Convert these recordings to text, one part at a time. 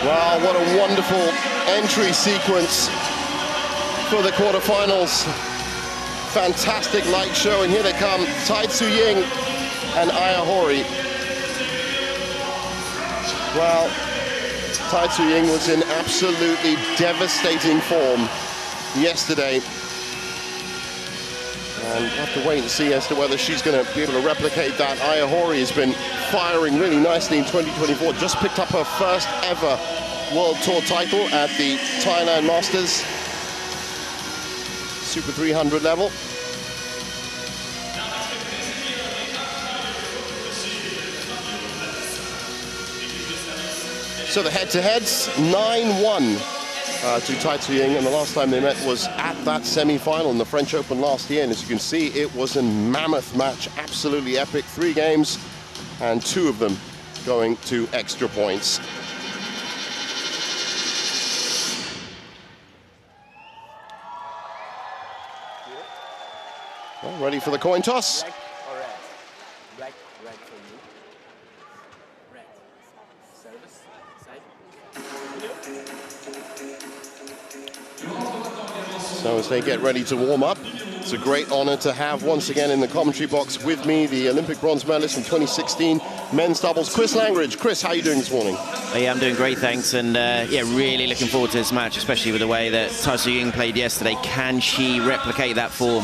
Wow, what a wonderful entry sequence for the quarterfinals. Fantastic light show, and here they come, Tai Tzu Ying and Ohori. Well, Tai Tzu Ying was in absolutely devastating form yesterday. And we'll have to wait and see as to whether she's going to be able to replicate that. Ohori has been firing really nicely in 2024. Just picked up her first ever World Tour title at the Thailand Masters Super 300 level. So the head-to-heads, 9-1 to Tai Tzu Ying, and the last time they met was at that semi-final in the French Open last year. And as you can see, it was a mammoth match, absolutely epic. 3 games, and 2 of them going to extra points. Well, ready for the coin toss. Black or red? Black, red for you. Red. Service. Side. So as they get ready to warm up, it's a great honor to have once again in the commentary box with me the Olympic bronze medalist from 2016 men's doubles, Chris Langridge. Chris, how are you doing this morning? Yeah, I'm doing great, thanks, and yeah, really looking forward to this match, especially with the way that Tai Tzu Ying played yesterday. Can she replicate that form?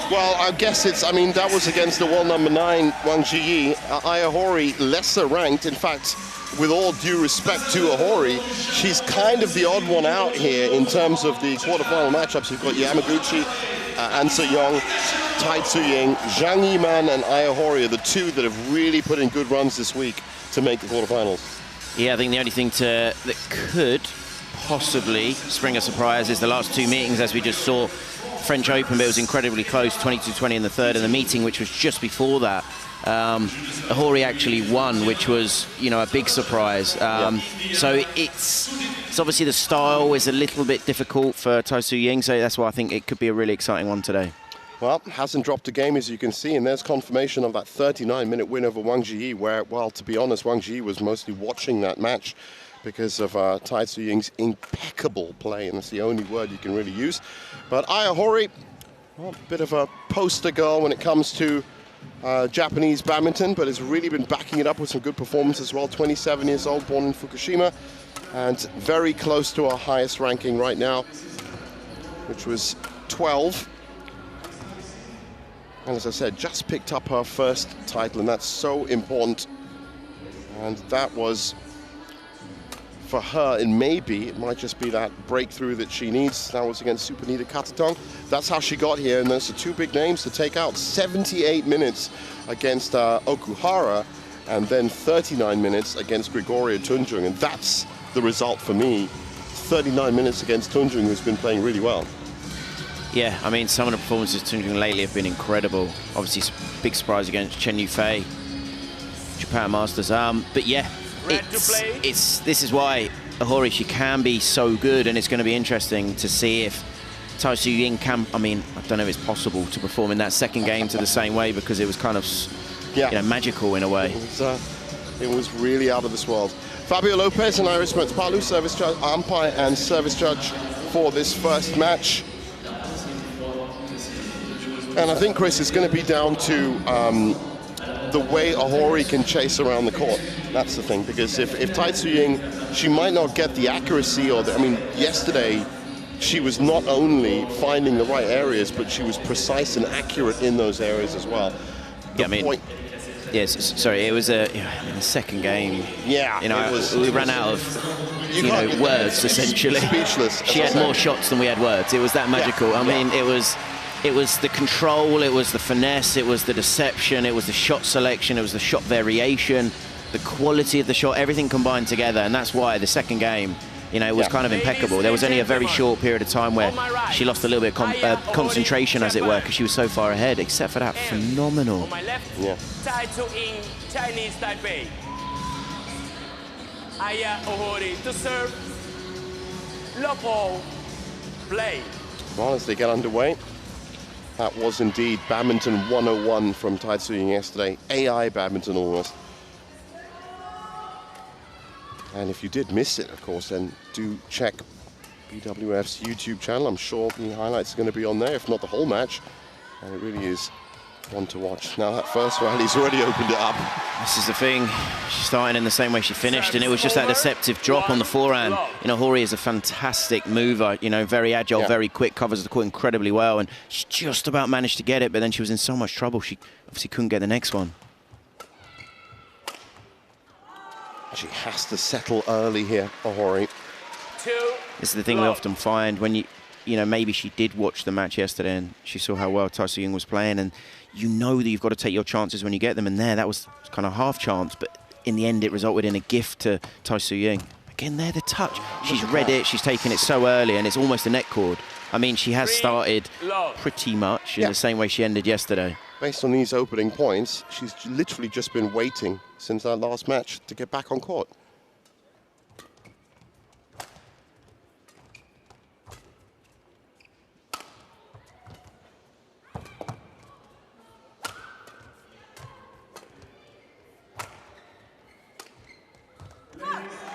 Well, I guess it's, I mean, that was against the world number 9, Wang Zhiyi. Ohori, lesser ranked. In fact, with all due respect to Ohori, she's kind of the odd one out here in terms of the quarterfinal matchups. You've got Yamaguchi, An Se-young, Tai Tzu Ying, Zhang Yiman, and Ohori are the 2 that have really put in good runs this week to make the quarterfinals. Yeah, I think the only thing that could possibly spring a surprise is the last 2 meetings, as we just saw. French Open, but it was incredibly close, 22-20 in the third, and the meeting, which was just before that, Ohori actually won, which was, you know, a big surprise. So it's obviously the style is a little bit difficult for Tai Tzu Ying, so that's why I think it could be a really exciting one today. Well, hasn't dropped a game, as you can see, and there's confirmation of that 39-minute win over Wang Zhiyi, where, well, to be honest, Wang Zhiyi was mostly watching that match because of Tai Tzu Ying's impeccable play, and that's the only word you can really use. But Ohori, well, a bit of a poster girl when it comes to Japanese badminton, but has really been backing it up with some good performances as well. 27 years old, born in Fukushima, and very close to our highest ranking right now, which was 12. And as I said, just picked up her first title, and that's so important. And that was, for her, it might just be that breakthrough that she needs. That was against Supanita Katatong. That's how she got here, and those are 2 big names to take out. 78 minutes against Okuhara, and then 39 minutes against Gregoria Tunjung, and that's the result for me. 39 minutes against Tunjung, who's been playing really well. Yeah, I mean, some of the performances of Tunjung lately have been incredible. Obviously, big surprise against Chen Yufei, Japan Masters. But yeah, this is why Ohori, she can be so good, and it's going to be interesting to see if Tai Tzu Ying can, I mean, I don't know if it's possible to perform in that second game to the same way, because it was kind of, you know, magical in a way. It was really out of this world. Fabio Lopez and Iris Metspalu, service judge, umpire and service judge for this first match. And I think, Chris, it's going to be down to the way Ohori can chase around the court. That's the thing, because if Tai Tzu Ying, she might not get the accuracy or I mean, yesterday she was not only finding the right areas, but she was precise and accurate in those areas as well. Yeah, I mean, yes, sorry, it was in the second game. Yeah, you know, we ran out of words essentially. Speechless. She had more shots than we had words. It was that magical. Yeah, I mean, it was the control, it was the finesse, it was the deception, it was the shot selection, it was the shot variation, the quality of the shot, everything combined together, and that's why the second game, it was kind of impeccable. There was only a very short period of time where she lost a little bit of concentration, as it were, because she was so far ahead. Except for that, phenomenal. Yeah. Tai Tzu Ying, Chinese Taipei. Aya Ohori to serve. Lopo play. Well, as they get underway, that was indeed Badminton 101 from Tai Tzu Ying yesterday. AI badminton almost. And if you did miss it, of course, then do check BWF's YouTube channel. I'm sure the highlights are going to be on there, if not the whole match. And it really is one to watch. Now that first rally's already opened it up. This is the thing. She's starting in the same way she finished, and it was just that deceptive drop on the forehand. Ohori is a fantastic mover, very agile, very quick, covers the court incredibly well, and she just about managed to get it, but then she was in so much trouble, she obviously couldn't get the next one. She has to settle early here, Ohori. This is the thing we often find when maybe she did watch the match yesterday and she saw how well Tai Tzu Ying was playing, and that you've got to take your chances when you get them, and that was kind of half chance, but in the end it resulted in a gift to Tai Tzu Ying. Again, there, the touch. She's read it, she's taken it so early, and it's almost a net cord. I mean, she has started pretty much in the same way she ended yesterday. Based on these opening points, she's literally just been waiting since that last match to get back on court.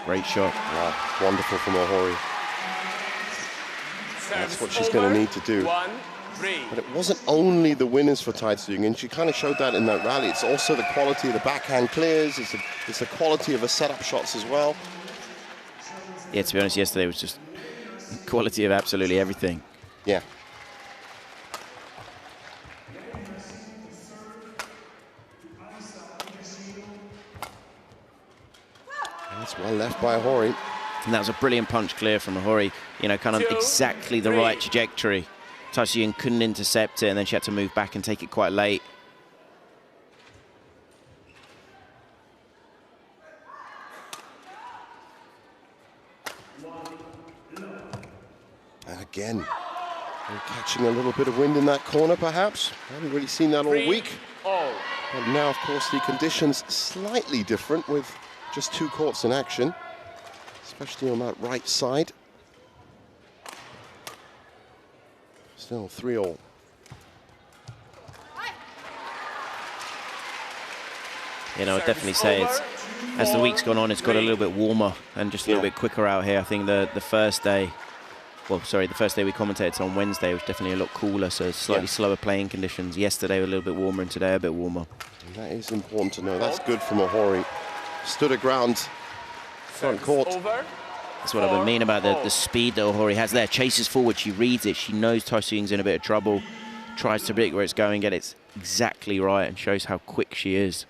Great shot. Wow, wonderful from Ohori. That's what she's going to need to do. But it wasn't only the winners for Tai Tzu Ying, and she kind of showed that in that rally. It's also the quality of the backhand clears, it's the quality of her setup shots as well. Yeah, to be honest, yesterday was just quality of absolutely everything. Yeah. That's well left by Ohori. And that was a brilliant punch clear from Ohori, kind of exactly the right trajectory. Tai Tzu Ying couldn't intercept it, and then she had to move back and take it quite late. And again, we're catching a little bit of wind in that corner, perhaps. I haven't really seen that all week. But now, of course, the conditions slightly different with just 2 courts in action, especially on that right side. Still 3-all. I'd definitely say it's, as the week's gone on, it's got a little bit warmer and just a little bit quicker out here. I think the first day, the first day we commentated on Wednesday was definitely a lot cooler, so slightly slower playing conditions. Yesterday were a little bit warmer, and today a bit warmer. And that is important to know. That's good from Ohori. Stood her ground, front court. That's what I mean about the speed that Ohori has there. Chases forward, she reads it, she knows Tai Tzu Ying's in a bit of trouble, tries to predict where it's going, get it exactly right, and shows how quick she is.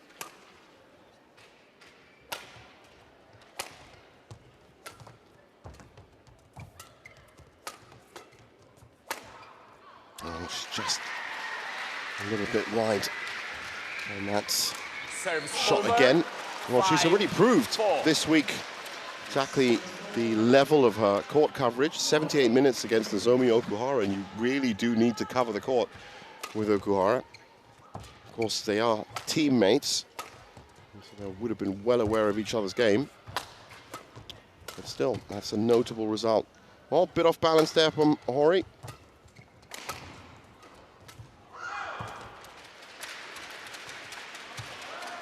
And it's just a little bit wide. And that's shot again. Well, she's already proved this week exactly the level of her court coverage. 78 minutes against the Nozomi Okuhara, and you really do need to cover the court with Okuhara. Of course, they are teammates, so they would have been well aware of each other's game. But still, that's a notable result. Well, a bit off balance there from Ohori.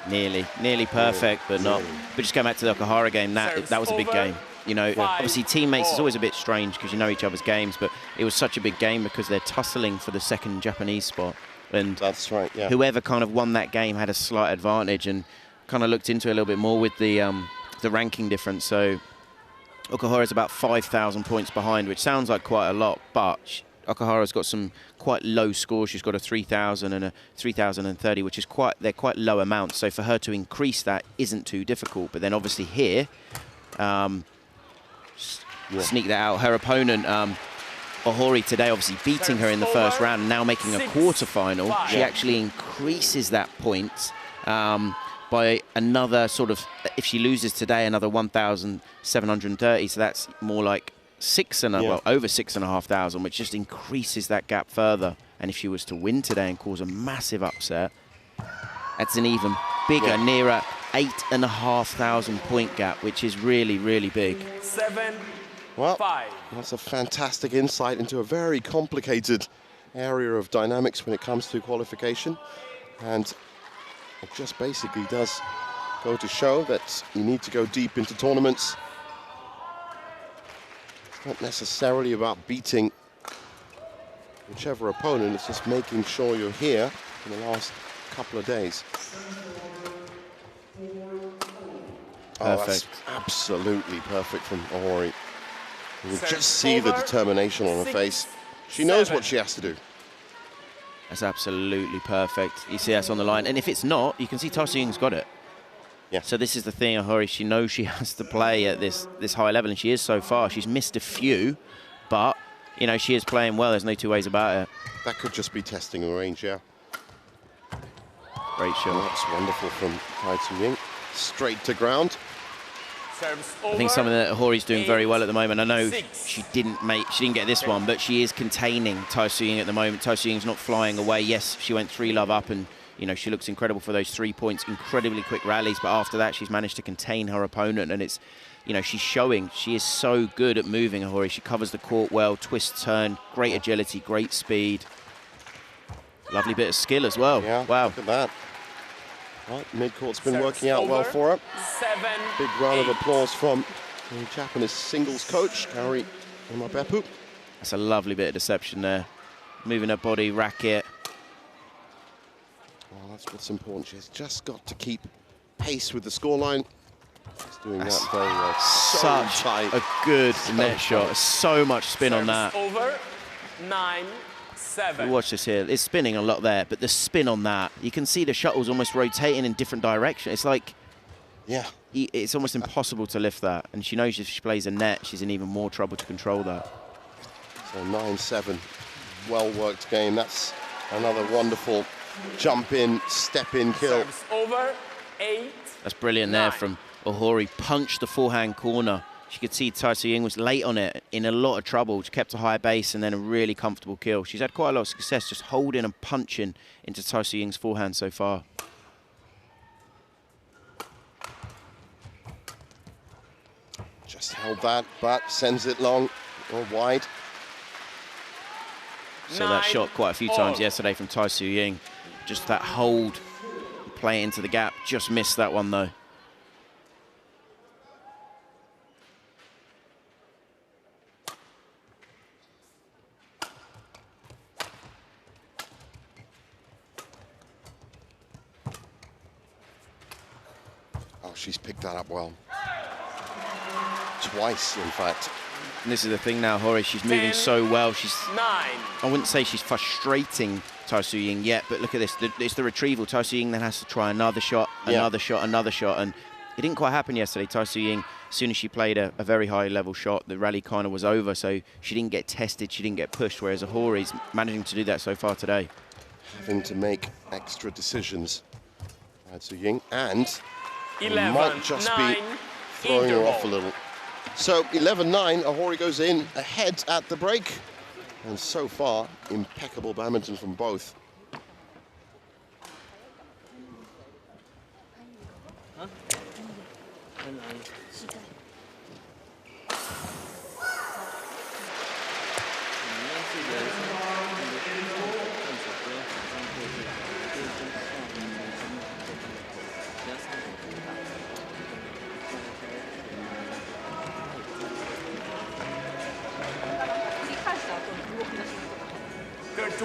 Nearly perfect, but not. But just going back to the Okuhara game, that was a big game. You know, obviously teammates is always a bit strange because you know each other's games, but it was such a big game because they're tussling for the second Japanese spot. And that's right, yeah. Whoever kind of won that game had a slight advantage, and kind of looked into it a little bit more with the ranking difference. So Okuhara is about 5,000 points behind, which sounds like quite a lot, but Okuhara's got some quite low scores. She's got a 3,000 and a 3,030, which is they're quite low amounts. So for her to increase that isn't too difficult. But then obviously here, sneak that out. Her opponent, Ohori, today obviously beating her in the first round and now making a quarterfinal. She actually increases that point by another sort of, if she loses today, another 1,730. So that's more like well, over 6,500, which just increases that gap further. And if she was to win today and cause a massive upset, that's an even bigger, nearer 8,500 point gap, which is really, really big. 7-5. Well, that's a fantastic insight into a very complicated area of dynamics when it comes to qualification. And it just basically does go to show that you need to go deep into tournaments. It's not necessarily about beating whichever opponent, it's just making sure you're here in the last couple of days. Oh, that's absolutely perfect from Ohori. You can just see the determination on her face. She knows what she has to do. That's absolutely perfect. You see that's on the line. And if it's not, you can see Tai Tzu Ying's got it. Yeah. So this is the thing, Ohori, she knows she has to play at this high level, and she is so far. She's missed a few, but, you know, she is playing well. There's no two ways about it. That could just be testing her range, yeah. Great shot. That's wonderful from Tai Tzu Ying. Straight to ground. I think something that Ohori's doing very well at the moment. I know she didn't get this one, but she is containing Tai Tzu Ying at the moment. Tai Tzu Ying's not flying away. Yes, she went 3-love up, and you know she looks incredible for those 3 points. Incredibly quick rallies, but after that she's managed to contain her opponent, and it's, you know, she's showing she is so good at moving. Ohori, she covers the court well, twist, turn, great agility, great speed, lovely bit of skill as well. Yeah, wow. Look at that. Right, mid-court's been working out well for her. Big round of applause from the Japanese singles coach, Kari Imabepu. That's a lovely bit of deception there. Moving her body, racket. Well, that's what's important. She's just got to keep pace with the scoreline. She's doing that very well. Such a good net shot. So much spin on that. Over 9-7. Watch this here. It's spinning a lot there, but the spin on that, you can see the shuttle's almost rotating in different directions. It's like, it's almost impossible to lift that. And she knows if she plays a net, she's in even more trouble to control that. So 9-7, well-worked game. That's another wonderful jump-in, step-in kill. Serves over 8. That's brilliant there from Ohori. Punched the forehand corner. You could see Tai Tzu Ying was late on it, in a lot of trouble. She kept a high base and then a really comfortable kill. She's had quite a lot of success just holding and punching into Tai Tzu Ying's forehand so far. Just held that, but sends it long or wide. Saw that shot quite a few times yesterday from Tai Tzu Ying. Just that hold, play into the gap. Just missed that one though. She's picked that up well. Twice, in fact. And this is the thing now, Ohori, she's moving so well. I wouldn't say she's frustrating Tai Tzu Ying yet, but look at this. It's the retrieval. Tai Tzu Ying then has to try another shot, another shot, another shot. And it didn't quite happen yesterday. Tai Tzu Ying, as soon as she played a very high-level shot, the rally kind of was over, so she didn't get tested, she didn't get pushed, whereas Ohori's managing to do that so far today. Having to make extra decisions. Tai Tzu Ying, and 11, might just 9, be throwing her off a interval. little. So 11-9, Ohori goes in ahead at the break. And so far, impeccable badminton from both.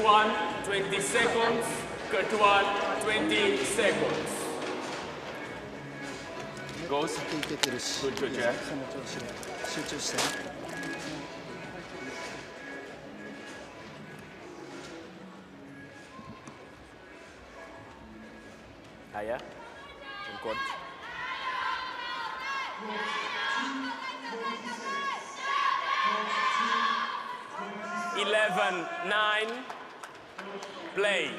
one, 20 seconds. Cut one, 20 seconds. Goes. Good, Jack. Aya, good. 11-9. Play.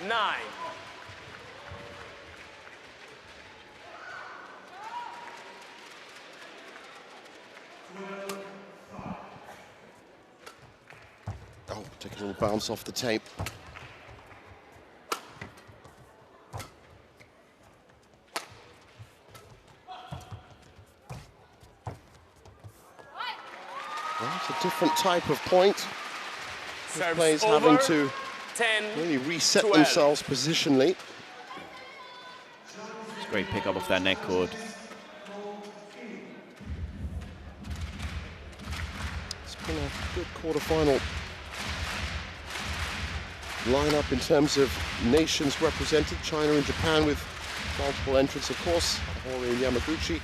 Nine. Oh, take a little bounce off the tape. Well, it's a different type of point. The players having to 10, really reset 12. themselves positionally. It's a great pick up off that neck cord. It's been a good quarterfinal lineup in terms of nations represented. China and Japan with multiple entrants, of course. Ohori and Yamaguchi,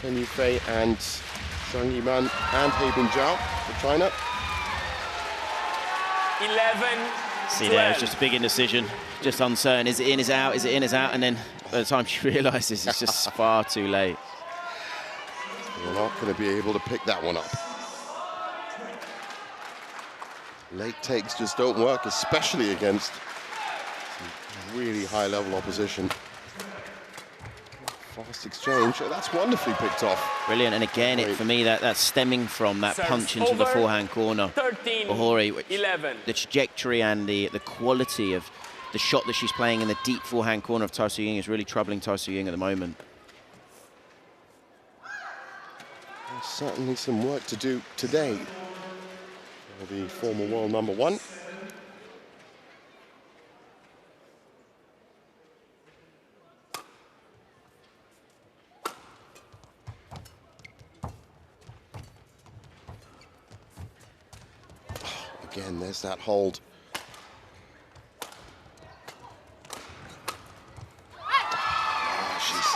Chen Yufei and Zhang Yiman and Heibin Zhao for China. 11. See there, it's just a big indecision, just uncertain. Is it in, is it out, is it in, is it out? And then by the time she realises it's just far too late. We're not going to be able to pick that one up. Late takes just don't work, especially against some really high-level opposition. Fast exchange, that's wonderfully picked off. Brilliant, and again, for me, that's stemming from that Serves punch into the over. forehand corner. 13, Ohori, which 11. the trajectory and the quality of the shot that she's playing in the deep forehand corner of Tai Tzu Ying is really troubling Tai Tzu Ying at the moment. There's certainly some work to do today for the former world number one. Again, there's that hold. She's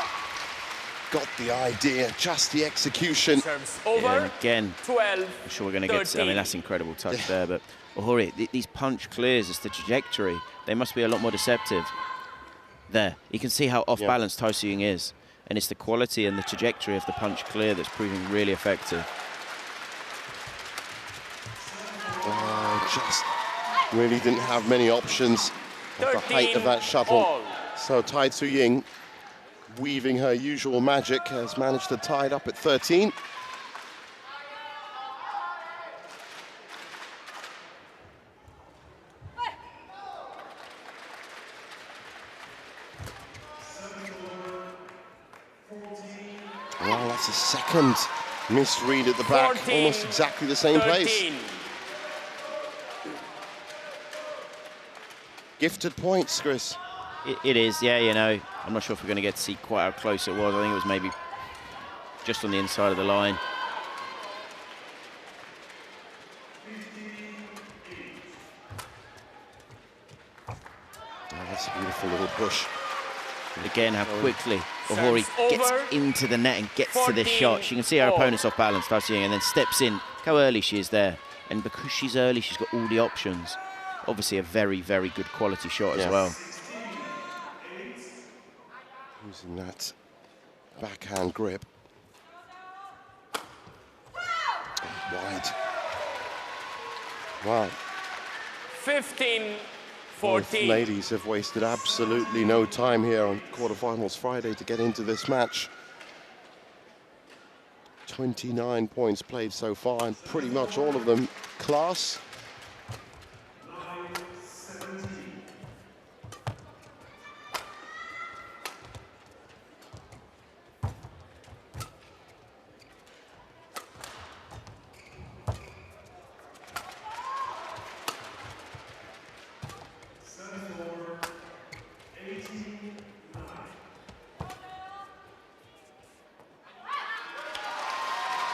got the idea, just the execution. Serves over. Yeah, and again, 12. I'm sure we're going to get, I mean, that's incredible touch there, but Ohori, these punch clears, it's the trajectory. They must be a lot more deceptive. There, you can see how off balance Tai Tzu Ying is, and it's the quality and the trajectory of the punch clear that's proving really effective. Just really didn't have many options at the height of that shuttle. All. So Tai Tzu Ying, weaving her usual magic, has managed to tie it up at 13. Well, that's a second misread at the back, 14, almost exactly the same 13. place. Gifted points, Chris. It is, yeah, you know. I'm not sure if we're going to get to see quite how close it was. I think it was maybe just on the inside of the line. Oh, that's a beautiful little push. Again, how quickly Ohori gets into the net and gets to this shot. She can see her opponent's off balance, Tai Tzu Ying, and then steps in. Look how early she is there. And because she's early, she's got all the options. Obviously a very, very good quality shot as well. Using that backhand grip. Wide. Wow. 15-14. Both ladies have wasted absolutely no time here on quarterfinals Friday to get into this match. 29 points played so far, and pretty much all of them class.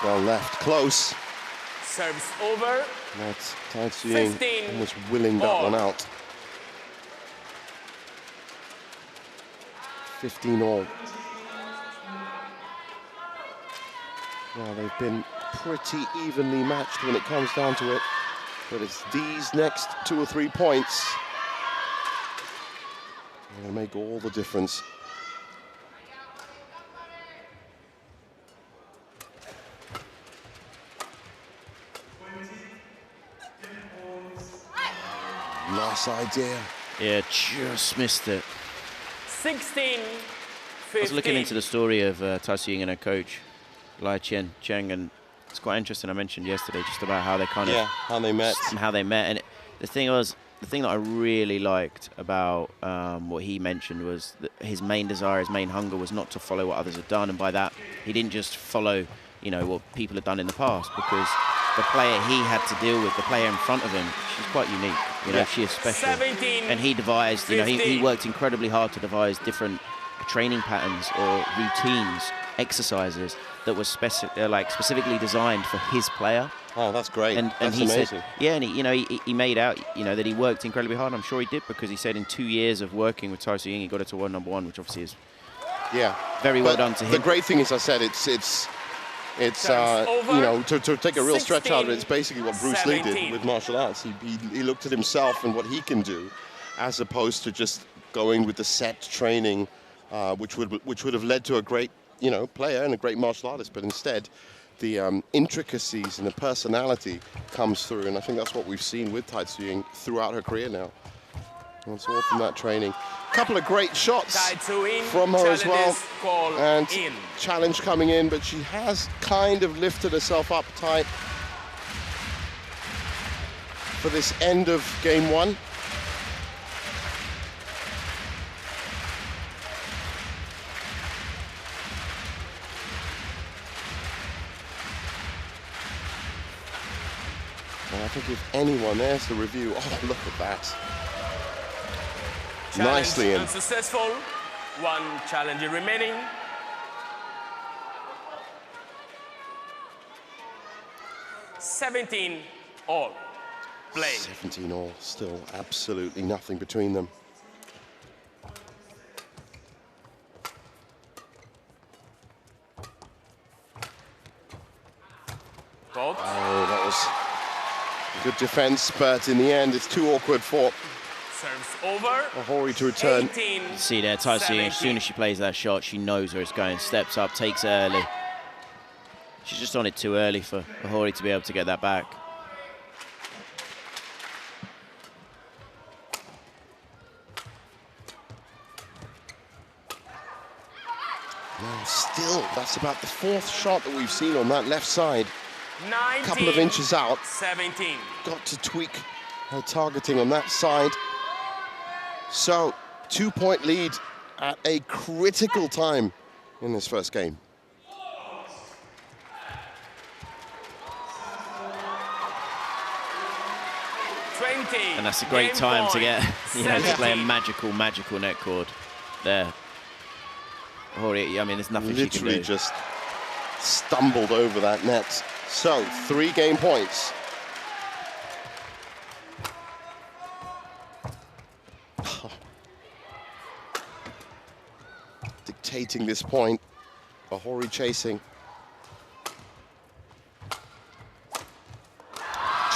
Well left, close. Serves over. That's Tai Tzu Ying 15 almost willing that all. one out. 15 all. Well, they've been pretty evenly matched when it comes down to it, but it's these next 2 or 3 points that will make all the difference. Nice idea. Yeah, just missed it. 16, 15. I was looking into the story of Tai Tzu Ying and her coach, Lai Cheng, and it's quite interesting. I mentioned yesterday just about how they kind of how they met. And the thing that I really liked about what he mentioned was that his main desire, his main hunger was not to follow what others had done, and by that he didn't just follow, you know, what people had done in the past, because the player he had to deal with, the player in front of him, she's quite unique. You know, she is special. 17, and he devised, you know, he worked incredibly hard to devise different training patterns or routines, exercises that were specifically designed for his player. Oh, that's great. And that's he amazing. said, yeah, and he made out, you know, that he worked incredibly hard. I'm sure he did, because he said in 2 years of working with Tai Tzu Ying, he got her to world #1, which obviously is very well done to him. The great thing is, I said, it's you know, to take a real stretch out of it, it's basically what Bruce Lee did with martial arts. He looked at himself and what he can do, as opposed to just going with the set training, which would have led to a great, you know, player and a great martial artist. But instead, the intricacies and the personality comes through, and I think that's what we've seen with Tai Tzu Ying throughout her career now. And it's all from that training. A couple of great shots from her as well, and challenge coming in, but she has kind of lifted herself up tight for this end of game 1. And I think if anyone, there's the review. Oh, look at that. Nicely in. Unsuccessful. 1 challenge remaining. $17 all. Play. 17 all. Still absolutely nothing between them. Oh, that was good defense, but in the end, it's too awkward for Serves over. Ohori to return. 18, See there, Tai Tzu Ying, as soon as she plays that shot, she knows where it's going, steps up, takes it early. She's just on it too early for Ohori to be able to get that back. Now still, that's about the 4th shot that we've seen on that left side. 19, A couple of inches out. 17. Got to tweak her targeting on that side. So, 2-point lead at a critical time in this first game. And that's a great time to get, you know, to play a magical net cord there. Ohori, I mean, there's nothing she can do. Literally just stumbled over that net. So, 3 game points. Dictating this point. Ohori chasing.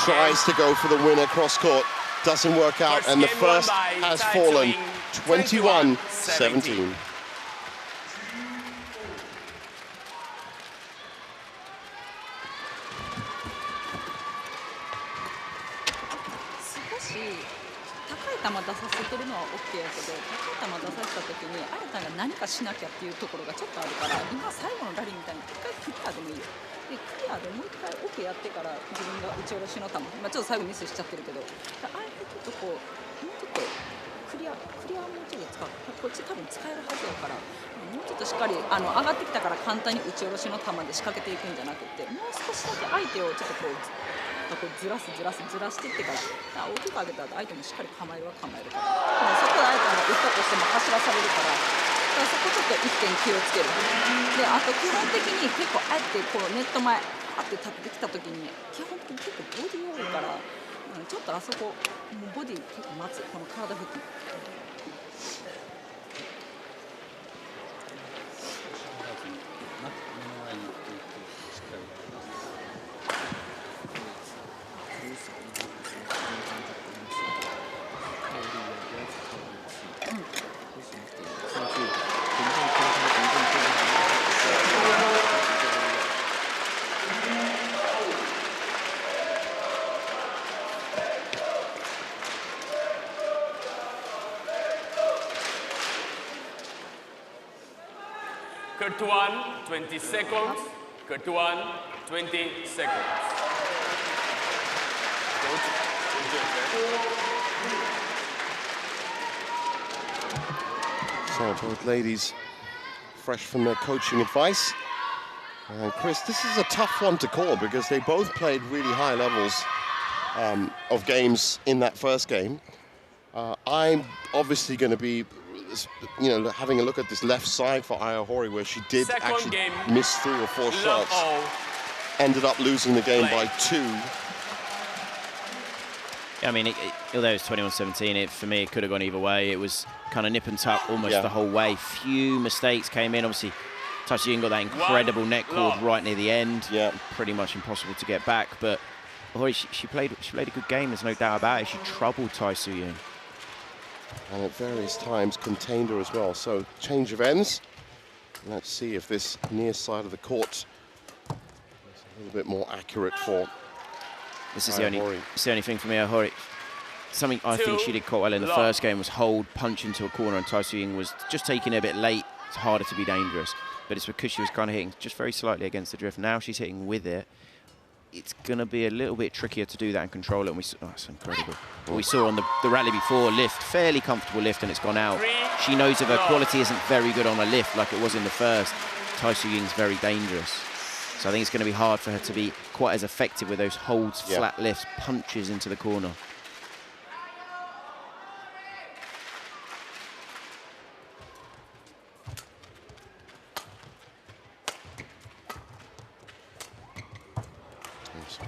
Tries to go for the winner cross court. Doesn't work out, and the first has fallen. 21-17.球出させてるのは OK やけど、高い球出させた時にあやたんが何かしなきゃっていうところがちょっとあるから、今最後のラリーみたいに一回クリアでもいいよ。でクリアでもう一回 OK やってから自分が打ち下ろしの球、ちょっと最後ミスしちゃってるけど、あえてちょっとこうもうちょっとクリアもうちょっと使う。こっち多分使えるはずやから、もうちょっとしっかり上がってきたから簡単に打ち下ろしの球で仕掛けていくんじゃなくて、もう少しだけ相手をちょっとこうずらしていってから、大きく上げたら相手もしっかり構えるは構えるから、そこで相手も打ったとしても走らされるから、そこちょっと1点気をつける。で、あと基本的に結構あえてこうネット前パーって立ってきた時に基本的に結構ボディ多いから、ちょっとあそこもうボディ結構待つ、この体付近。Court 1, 20 seconds. Court 1, 20 seconds. So both ladies fresh from their coaching advice. And Chris, this is a tough one to call because they both played really high levels of games in that first game. I'm obviously going to be, having a look at this left side for Ohori, where she did actually miss 3 or 4 shots. Ended up losing the game by 2. Yeah, I mean, although it was 21-17, for me, it could have gone either way. It was kind of nip and tuck almost the whole way. Few mistakes came in. Obviously, Tai Tzu Ying got that incredible net cord right near the end. Yeah, pretty much impossible to get back. But Ohori, she played a good game. There's no doubt about it. She troubled Tai Tzu Ying. And at various times contained her as well. So change of ends. Let's see if this near side of the court is a little bit more accurate for This is the only thing for me, Ohori. Something I think she did quite well in the first game was hold, punch into a corner, and Tai Tzu Ying was just taking it a bit late. It's harder to be dangerous. But it's because she was kind of hitting just very slightly against the drift. Now she's hitting with it. It's going to be a little bit trickier to do that and control it. And we saw, that's incredible. What we saw on the rally before, lift, fairly comfortable lift, and it's gone out. She knows if her quality isn't very good on a lift like it was in the first, Tai Tzu Ying's very dangerous. So I think it's going to be hard for her to be quite as effective with those holds, flat lifts, punches into the corner.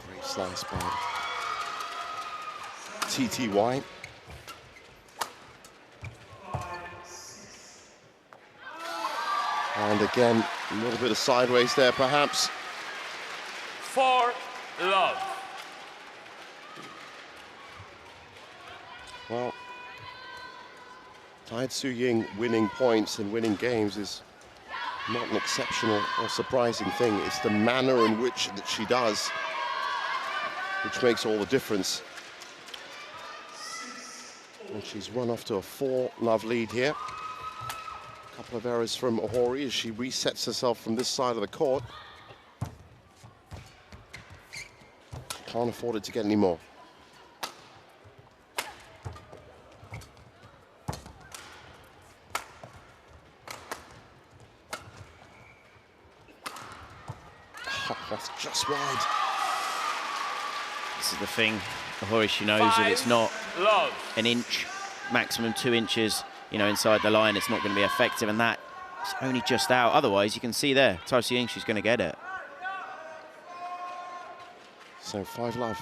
Great slice by TTY. And again, a little bit of sideways there, perhaps. 4 love. Well, Tai Tzu Ying winning points and winning games is not an exceptional or surprising thing. It's the manner in which that she does which makes all the difference. And she's run off to a 4-love lead here. A couple of errors from Ohori as she resets herself from this side of the court. Can't afford it to get any more. Oh, that's just wide. This is the thing, Ohori, she knows that it's not an inch, maximum 2 inches, you know, inside the line, it's not going to be effective, and that is only just out. Otherwise, you can see there, Tai Tzu Ying, she's going to get it. So 5-love.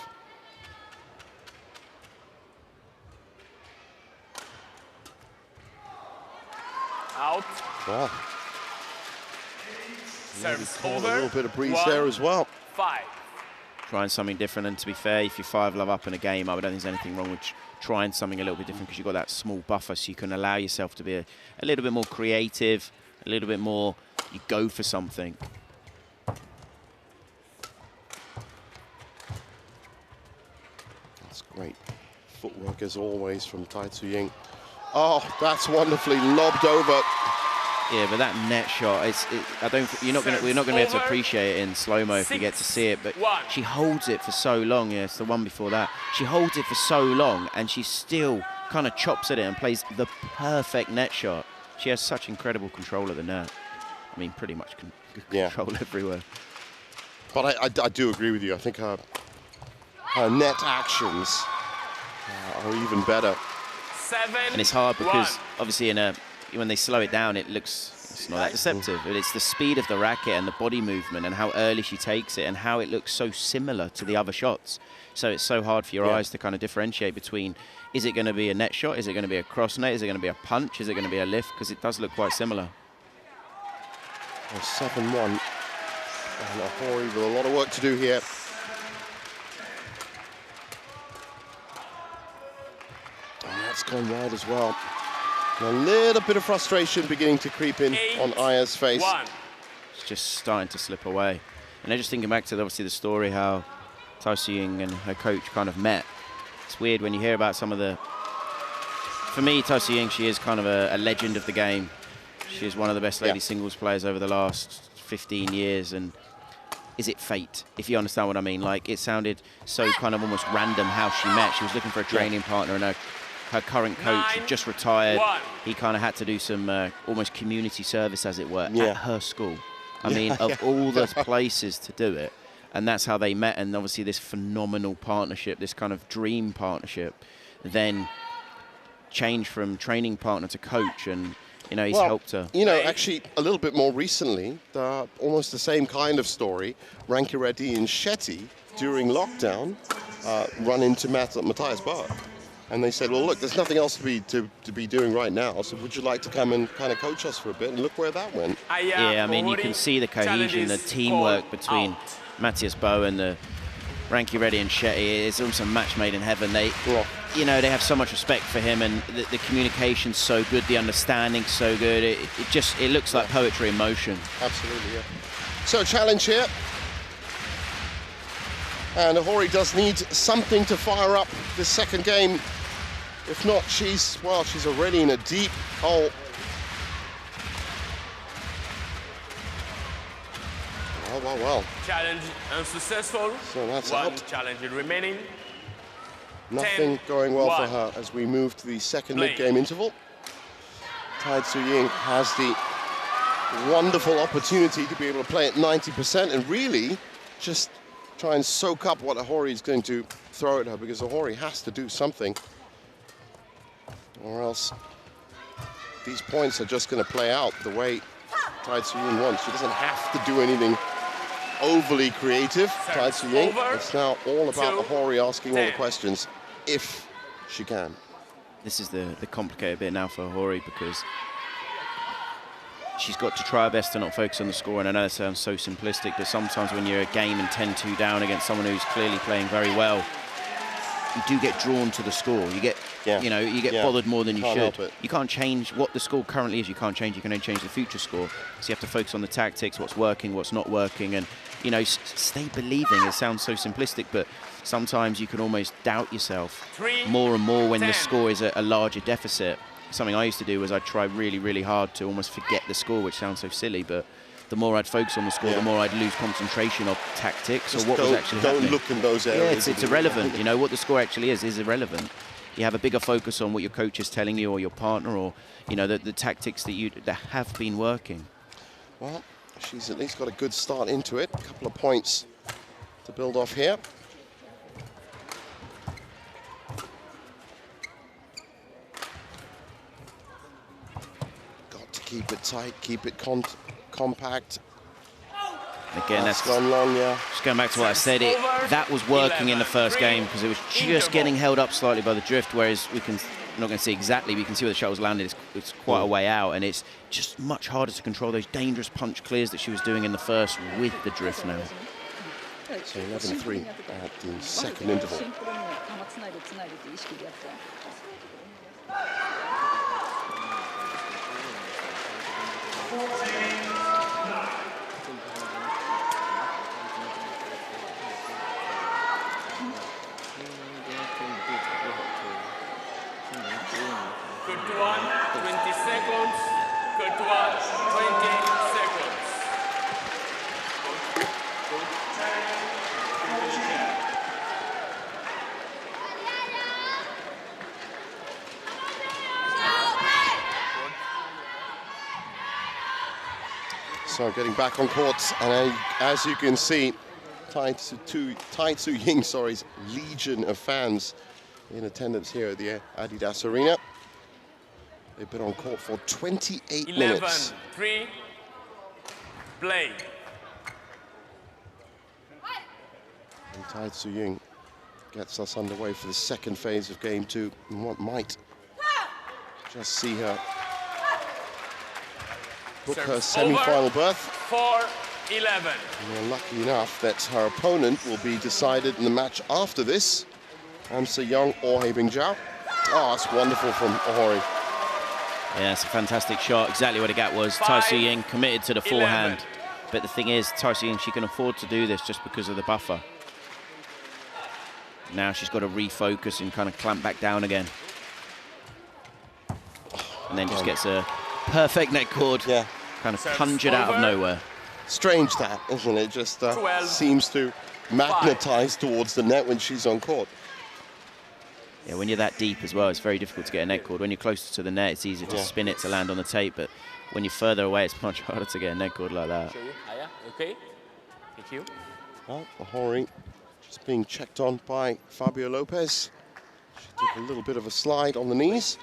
Out. Wow. Service A over. little bit of breeze there as well. 5. Trying something different, and to be fair, if you're 5-love up in a game, I don't think there's anything wrong with trying something a little bit different, because you've got that small buffer, so you can allow yourself to be a little bit more creative, a little bit more, you go for something. That's great footwork as always from Tai Tzu Ying. Oh, that's wonderfully lobbed over. Yeah, but that net shot, we're not going to be able to appreciate it in slow-mo if we get to see it, but she holds it for so long. Yeah, it's the one before that. She holds it for so long, and she still kind of chops at it and plays the perfect net shot. She has such incredible control of the net. I mean, pretty much control everywhere. But I do agree with you. I think her net actions are even better. 7. And it's hard because obviously when they slow it down, it looks It's not that deceptive, but it's the speed of the racket and the body movement and how early she takes it and how it looks so similar to the other shots. So it's so hard for your eyes to kind of differentiate between, is it going to be a net shot, is it going to be a cross net, is it going to be a punch, is it going to be a lift, because it does look quite similar. 7-1. And Ohori with a lot of work to do here. And that's gone wide as well. And a little bit of frustration beginning to creep in on Aya's face. It's just starting to slip away. And I'm just thinking back to obviously the story how Tai Tzu Ying and her coach kind of met. It's weird when you hear about some of the... For me, Tai Tzu Ying, she is kind of a legend of the game. She is one of the best lady singles players over the last 15 years. And is it fate, if you understand what I mean? Like, it sounded so kind of almost random how she met. She was looking for a training partner, and her current coach had just retired. He kind of had to do some almost community service, as it were, at her school. I mean, of all the places to do it. And that's how they met. And obviously this phenomenal partnership, this kind of dream partnership, then changed from training partner to coach. And, you know, he's helped her. You know, actually, a little bit more recently, almost the same kind of story. Rankireddy and Shetty, during lockdown, run into Matthias Barr. And they said, well, look, there's nothing else to be doing right now, so would you like to come and kind of coach us for a bit? And look where that went. Yeah, I mean, you can see the cohesion, the teamwork between Matthias Bow and the Rankireddy and Shetty. It's almost a match made in heaven. They, you know, they have so much respect for him, and the communication's so good, the understanding's so good. It looks like poetry in motion. Absolutely, yeah. So, challenge here. And Ohori does need something to fire up this second game. If not, she's already in a deep hole. Well. Challenge unsuccessful. So that's one out. challenge remaining. Nothing going well for her as we move to the second mid-game interval. Tai Tzu Ying has the wonderful opportunity to be able to play at 90% and really just try and soak up what Ohori is going to throw at her, because Ohori has to do something, or else these points are just going to play out the way Tai Tzu Ying wants. She doesn't have to do anything overly creative, Tai Tzu Ying. It's now all about Ohori asking all the questions, if she can. This is the complicated bit now for Ohori, because she's got to try her best to not focus on the score. And I know that sounds so simplistic, but sometimes when you're a game and 10-2 down against someone who's clearly playing very well, you do get drawn to the score. You get, you know, you get bothered more than you should. You can't change what the score currently is. You can't change. You can only change the future score. So you have to focus on the tactics, what's working, what's not working, and, you know, stay believing. It sounds so simplistic, but sometimes you can almost doubt yourself more and more when the score is a larger deficit. Something I used to do was I'd try really, really hard to almost forget the score, which sounds so silly, but the more I'd focus on the score, the more I'd lose concentration of tactics or what was actually happening. Don't look in those areas. Yeah, it's irrelevant. You know, what the score actually is irrelevant. You have a bigger focus on what your coach is telling you, or your partner, or, you know, the tactics that have been working. Well, she's at least got a good start into it. A couple of points to build off here. Got to keep it tight, keep it compact. Again, that's gone long, just going back to what I said. That was working in the first game because it was just getting held up slightly by the drift, whereas I'm not going to see exactly, but you can see where the shot was landed. It's quite a way out, and it's just much harder to control those dangerous punch clears that she was doing in the first with the drift now. So 11-3 at the second interval. Good one, 20 seconds. Good one, 20 seconds. So getting back on court, and as you can see, Tai Tzu Ying's legion of fans in attendance here at the Adidas Arena. They've been on court for 28 11, minutes. 3, play. And Tai Tzu Ying gets us underway for the second phase of game 2, and what might just see her book her Serves semi-final over. berth. 4-11. And we're lucky enough that her opponent will be decided in the match after this. Amsa Young or Hebing Zhao. Oh, that's wonderful from Ohori. Yeah, it's a fantastic shot. Exactly what it got was. Tai Tzu Ying committed to the 11. forehand. But the thing is, Tai Tzu Ying, she can afford to do this just because of the buffer. Now she's got to refocus and kind of clamp back down again. And then just gets a perfect net cord, kind of conjured out of nowhere. Strange that, isn't it? Just 12, seems to magnetize towards the net when she's on court. Yeah, when you're that deep as well, it's very difficult to get a net cord. When you're closer to the net, it's easier to spin it to land on the tape, but when you're further away, it's much harder to get a net cord like that. Aya, okay. Thank you. Well, Ohori just being checked on by Fabio Lopez. She took a little bit of a slide on the knees.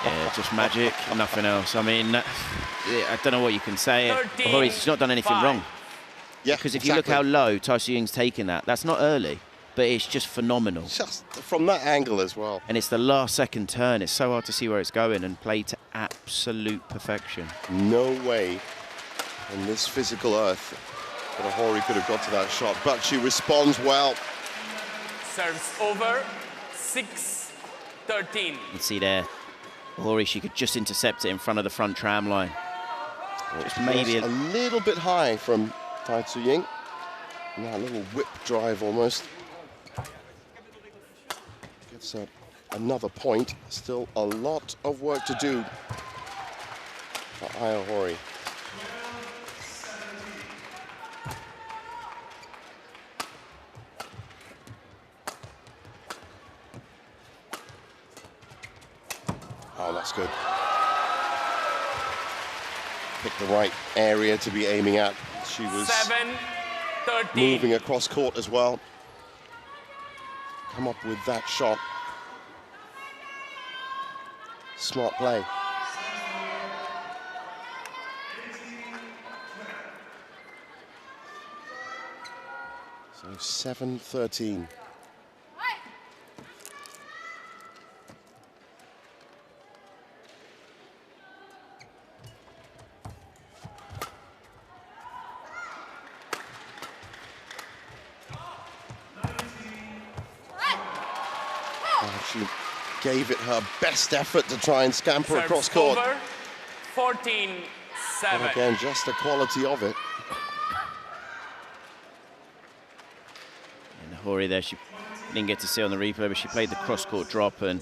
Yeah, just magic, nothing else. I mean, I don't know what you can say. Ohori's not done anything wrong. Yeah, Because if you look how low Tai Tzu Ying's taken that's not early, but it's just phenomenal. Just from that angle as well. And it's the last second turn. It's so hard to see where it's going and played to absolute perfection. No way on this physical earth that Ohori could have got to that shot, but she responds well. Serves over. 6-13. You can see there, Ohori, she could just intercept it in front of the front tram line. Just maybe a little bit high from Tai Tzu Ying. And that little whip drive almost. Gets another point. Still a lot of work to do for Ohori. Oh, that's good. Picked the right area to be aiming at. She was 7-13. moving across court as well. Come up with that shot. Smart play. So 7-13. She gave it her best effort to try and scamper across court. Over. 14-7. But again, just the quality of it. And Ohori there, she didn't get to see on the replay, but she played the cross-court drop and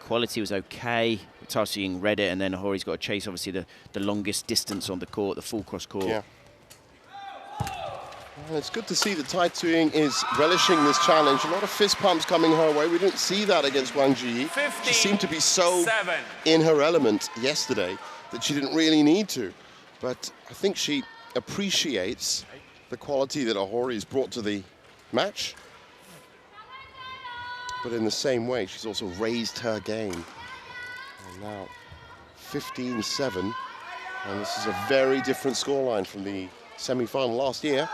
quality was okay. Tai Tzu Ying read it, and then Ohori's got to chase, obviously, the longest distance on the court, the full cross-court. Yeah. Well, it's good to see that Tai Tzu Ying is relishing this challenge. A lot of fist pumps coming her way. We didn't see that against Wang Zhiyi. She seemed to be so in her element yesterday that she didn't really need to. But I think she appreciates the quality that Ohori's brought to the match. But in the same way, she's also raised her game. And now 15-7. And this is a very different scoreline from the semi-final last year.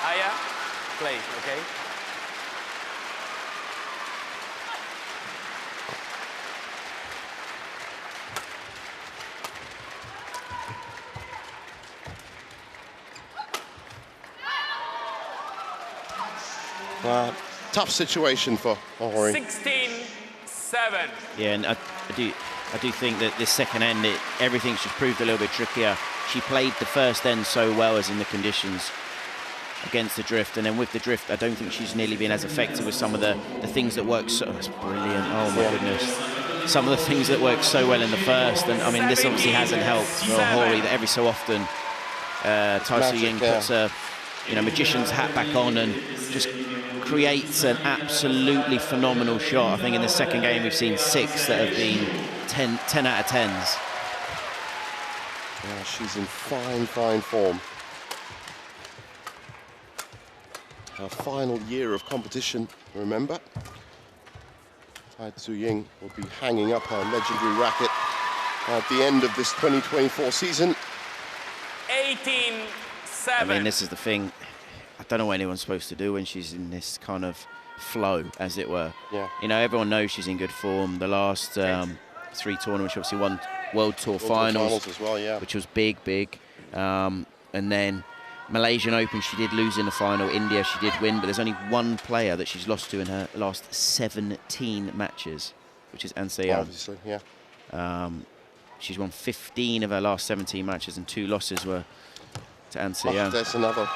Aya, play, okay? Tough situation for Ohori. 16-7. Yeah, and I do think that this second end, everything's just proved a little bit trickier. She played the first end so well as in the conditions against the drift, and then with the drift, I don't think she's nearly been as effective with some of the things that work so... That's brilliant, oh my goodness. Some of the things that work so well in the first, and I mean, this obviously hasn't helped for Ohori, that every so often Tai Tzu Ying puts a magician's hat back on and just creates an absolutely phenomenal shot. I think in the second game we've seen 6 that have been 10 out of 10s. Yeah, she's in fine, fine form. Her final year of competition, remember? Tai Tzu Ying will be hanging up her legendary racket at the end of this 2024 season. 18-7. I mean, this is the thing. I don't know what anyone's supposed to do when she's in this kind of flow, as it were. Yeah. You know, everyone knows she's in good form. The last 3 tournaments, she obviously won World Tour finals as well, yeah. which was big. And then Malaysian Open, she did lose in the final. India, she did win, but there's only one player that she's lost to in her last 17 matches, which is Ansei Young. Obviously, yeah. She's won 15 of her last 17 matches, and 2 losses were to Ansei Young. There's another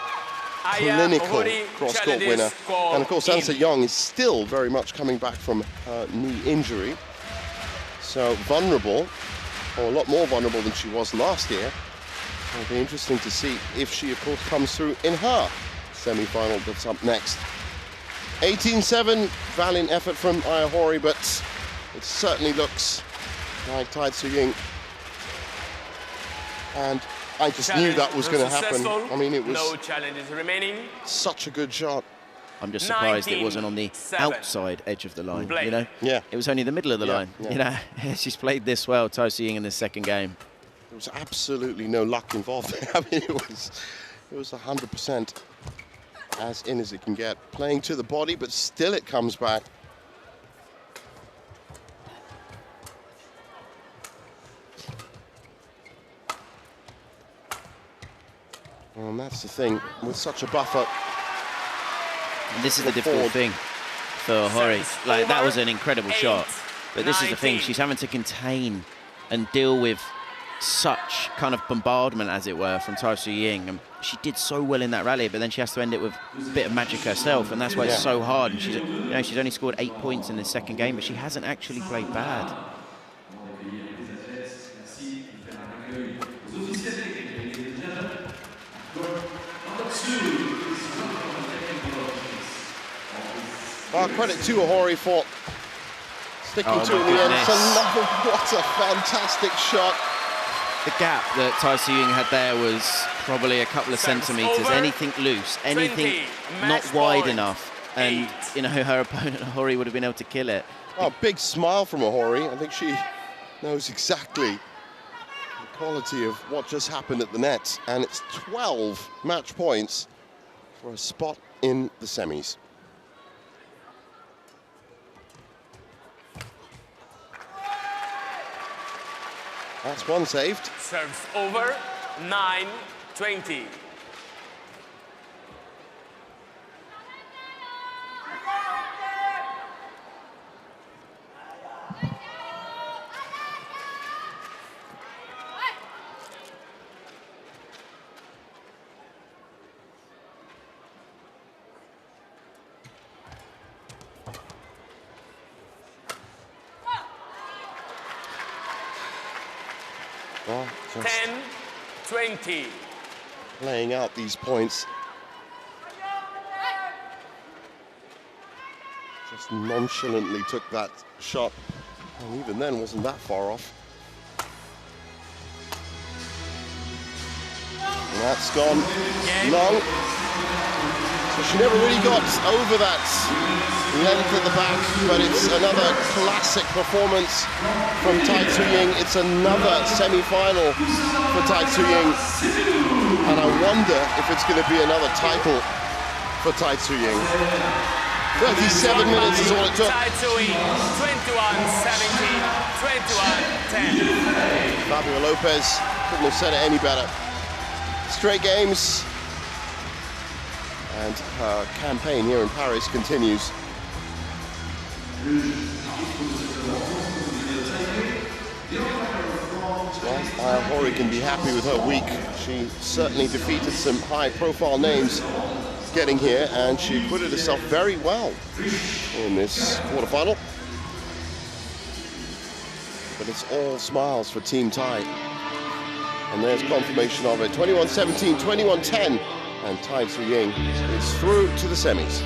clinical cross-court winner. And of course, Ansei Young is still very much coming back from her knee injury. So vulnerable, or a lot more vulnerable than she was last year. It'll be interesting to see if she, of course, comes through in her semi-final that's up next. 18-7, valiant effort from Ohori, but it certainly looks like Tai Tzu Ying. And I just knew that was going to happen. I mean, it was no challenges remaining. Such a good shot. I'm just surprised it wasn't on the outside edge of the line, you know? Yeah. It was only the middle of the line, you know? She's played this well, Tai Tzu Ying, in the second game. There was absolutely no luck involved there. I mean, it was 100% as in as it can get. Playing to the body, but still it comes back. And that's the thing, with such a buffer. And this is the difficult thing for Ohori. Like, that was an incredible shot. But this is the thing, she's having to contain and deal with such kind of bombardment, as it were, from Tai Tzu Ying. And she did so well in that rally, but then she has to end it with a bit of magic herself, and that's why it's so hard. And she's, you know, she's only scored 8 points in the second game, but she hasn't actually played bad. Credit to Ohori for sticking to it in the end. What a fantastic shot. The gap that Tai Tzu Ying had there was probably a couple of centimetres. Anything loose, anything not wide enough, and you know, her opponent Ohori would have been able to kill it. Oh, big smile from Ohori. I think she knows exactly the quality of what just happened at the net, and it's 12 match points for a spot in the semis. That's one saved. Serves over, 9-20. Well, 10-20. Playing out these points. Just nonchalantly took that shot, and even then wasn't that far off. And that's gone long. So she never really got over that length at the back, but it's another classic performance from Tai Tzu Ying. It's another semi-final for Tai Tzu Ying. And I wonder if it's going to be another title for Tai Tzu Ying. 37 minutes is all it took. Tai Tzu Ying, 21-17, 21-10. Fabio Lopez couldn't have said it any better. Straight games. And her campaign here in Paris continues. Well, Ohori can be happy with her week. She certainly defeated some high-profile names getting here, and she acquitted herself very well in this quarterfinal. But it's all smiles for Team Tai. And there's confirmation of it. 21-17, 21-10. And Tai Tzu Ying is through to the semis.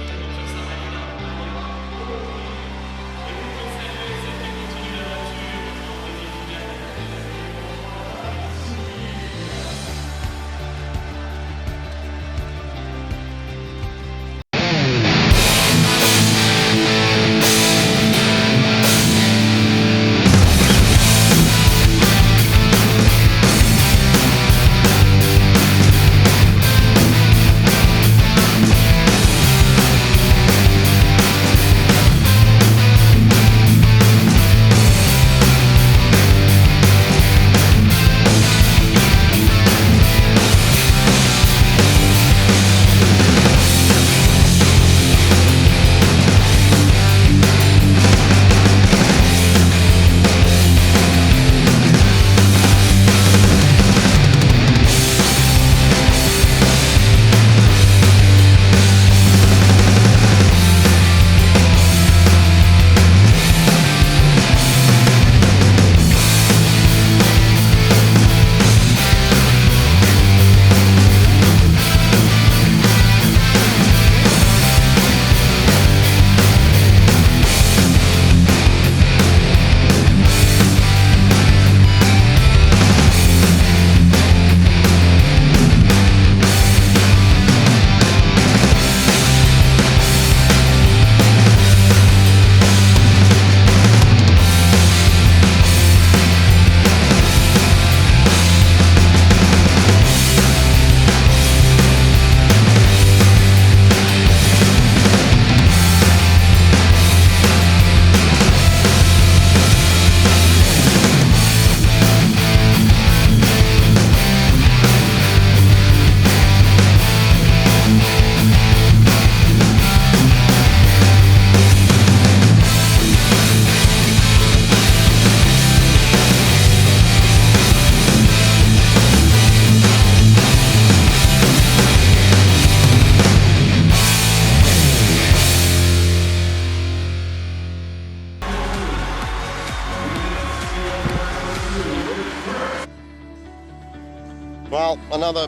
Well, another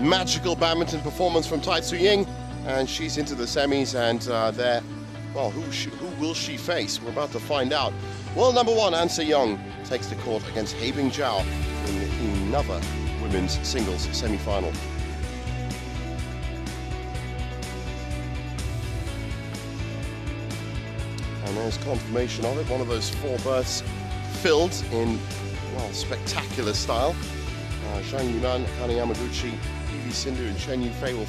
magical badminton performance from Tai Tzu Ying, and she's into the semis, and there, well, who will she face? We're about to find out. World number 1, An Se-young, takes the court against Haibing Zhao in another women's singles semi-final. And there's confirmation of it, one of those 4 berths filled in, well, spectacular style. Zhang Yunan, Hana Yamaguchi, Evie Sindhu and Chen Yufei will